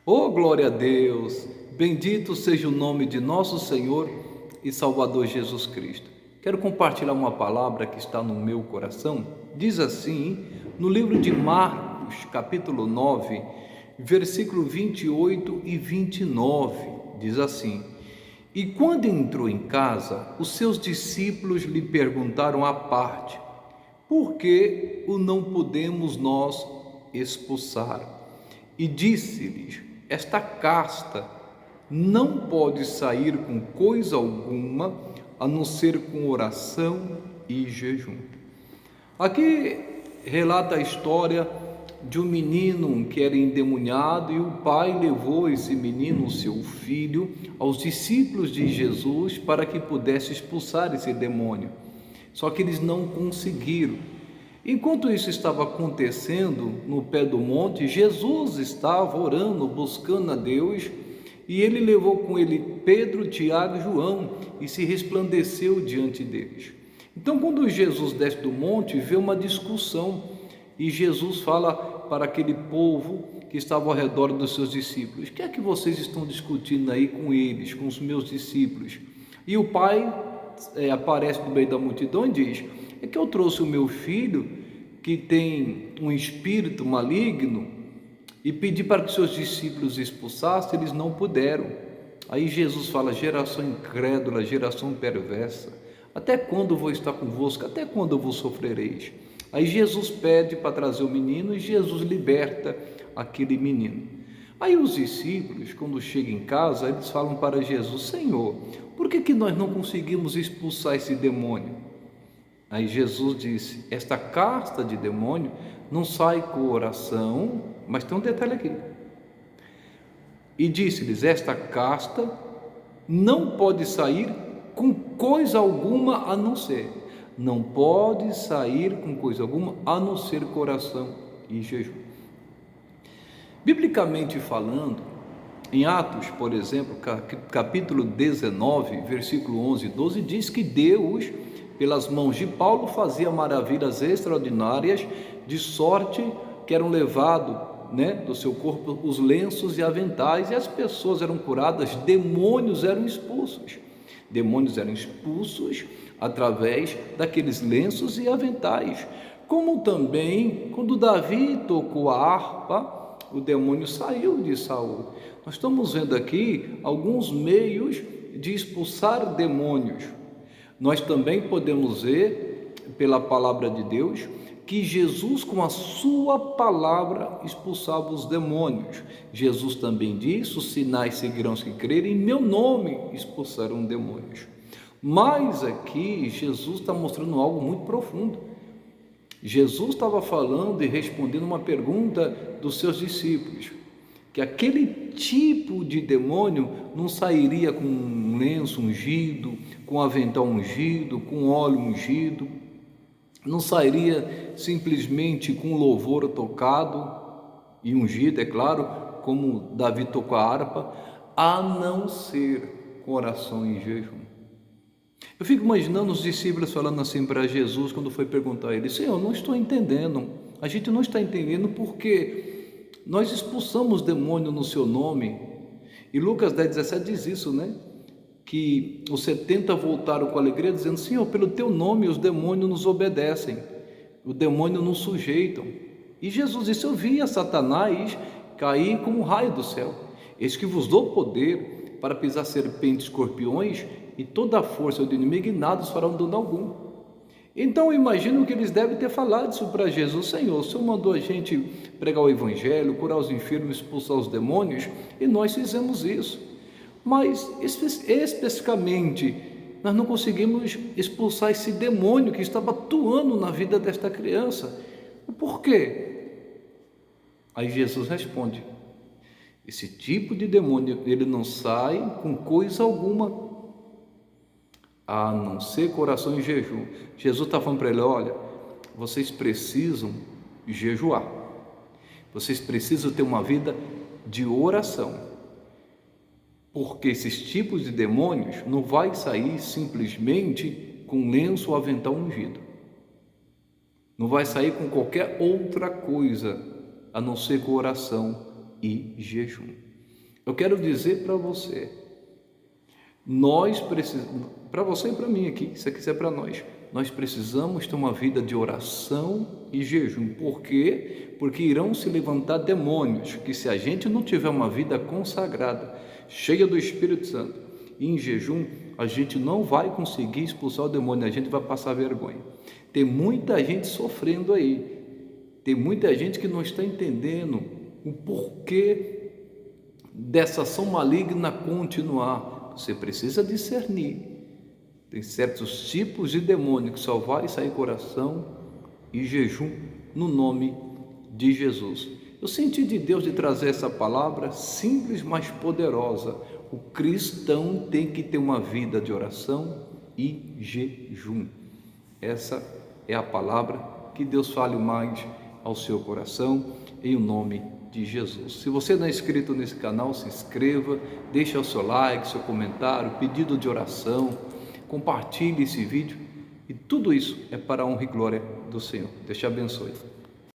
Oh, glória a Deus! Bendito seja o nome de nosso Senhor e Salvador Jesus Cristo. Quero compartilhar uma palavra que está no meu coração. Diz assim, no livro de Marcos, capítulo 9, versículo 28 e 29, diz assim: E quando entrou em casa, os seus discípulos lhe perguntaram à parte: Por que o não podemos nós expulsar? E disse-lhes: Esta casta não pode sair com coisa alguma, a não ser com oração e jejum. Aqui relata a história de um menino que era endemoniado e o pai levou esse menino, seu filho, aos discípulos de Jesus para que pudesse expulsar esse demônio. Só que eles não conseguiram. Enquanto isso estava acontecendo no pé do monte, Jesus estava orando, buscando a Deus, e ele levou com ele Pedro, Tiago e João e se resplandeceu diante deles. Então, quando Jesus desce do monte, vê uma discussão e Jesus fala para aquele povo que estava ao redor dos seus discípulos: O que é que vocês estão discutindo aí com eles, com os meus discípulos? E o pai aparece no meio da multidão e diz: É que eu trouxe o meu filho que tem um espírito maligno e pedi para que seus discípulos expulsassem, eles não puderam. Aí Jesus fala: Geração incrédula, geração perversa, até quando vou estar convosco? Até quando vos sofrereis? Aí Jesus pede para trazer o menino e Jesus liberta aquele menino. Aí os discípulos, quando chegam em casa, eles falam para Jesus: Senhor, por que nós não conseguimos expulsar esse demônio? Aí Jesus disse: Esta casta de demônio não sai com oração, mas tem um detalhe aqui. E disse-lhes: Esta casta não pode sair com coisa alguma a não ser. Não pode sair com coisa alguma a não ser coração e jejum. Biblicamente falando, em Atos, por exemplo, capítulo 19, versículo 11 e 12, diz que Deus, pelas mãos de Paulo, fazia maravilhas extraordinárias, de sorte que eram levados, do seu corpo os lenços e aventais, e as pessoas eram curadas, demônios eram expulsos. Demônios eram expulsos através daqueles lenços e aventais. Como também, quando Davi tocou a harpa, o demônio saiu de Saul. Nós estamos vendo aqui alguns meios de expulsar demônios. Nós também podemos ver, pela palavra de Deus, que Jesus, com a sua palavra, expulsava os demônios. Jesus também disse: Os sinais seguirão os que crerem, em meu nome expulsarão demônios. Mas aqui Jesus está mostrando algo muito profundo. Jesus estava falando e respondendo uma pergunta dos seus discípulos, que aquele tipo de demônio não sairia com um lenço ungido, com avental ungido, com óleo ungido, não sairia simplesmente com louvor tocado e ungido, é claro, como Davi tocou a harpa, a não ser com oração e jejum. Eu fico imaginando os discípulos falando assim para Jesus, quando foi perguntar a ele: Senhor, não estou entendendo, a gente não está entendendo porque nós expulsamos demônio no seu nome. E Lucas 10,17 diz isso, que os 70 voltaram com alegria, dizendo: Senhor, pelo teu nome os demônios nos obedecem, o demônio nos sujeitam. E Jesus disse: Eu vi a Satanás cair como um raio do céu. Eis que vos dou poder para pisar serpentes, escorpiões e toda a força do inimigo, e nada os farão dano algum. Então eu imagino que eles devem ter falado isso para Jesus: Senhor, o Senhor mandou a gente pregar o evangelho, curar os enfermos, expulsar os demônios, e nós fizemos isso. Mas especificamente nós não conseguimos expulsar esse demônio que estava atuando na vida desta criança. Por quê? Aí Jesus responde: esse tipo de demônio, ele não sai com coisa alguma a não ser coração e jejum. Jesus está falando para ele: olha, vocês precisam jejuar, vocês precisam ter uma vida de oração, porque esses tipos de demônios não vai sair simplesmente com lenço ou avental ungido, não vai sair com qualquer outra coisa a não ser com oração e jejum. Eu quero dizer para você, nós precisamos, para você e para mim aqui, se você quiser para nós precisamos ter uma vida de oração e jejum. Por quê? Porque irão se levantar demônios, que se a gente não tiver uma vida consagrada, cheia do Espírito Santo, e em jejum, a gente não vai conseguir expulsar o demônio, a gente vai passar vergonha. Tem muita gente sofrendo aí, tem muita gente que não está entendendo o porquê dessa ação maligna continuar. Você precisa discernir. Tem certos tipos de demônio que só vai sair coração e jejum no nome de Jesus. Eu senti de Deus de trazer essa palavra simples, mas poderosa. O cristão tem que ter uma vida de oração e jejum. Essa é a palavra, que Deus fale mais ao seu coração, em nome de Jesus. Se você não é inscrito nesse canal, se inscreva, deixe o seu like, seu comentário, pedido de oração, compartilhe esse vídeo, e tudo isso é para a honra e glória do Senhor. Deus te abençoe.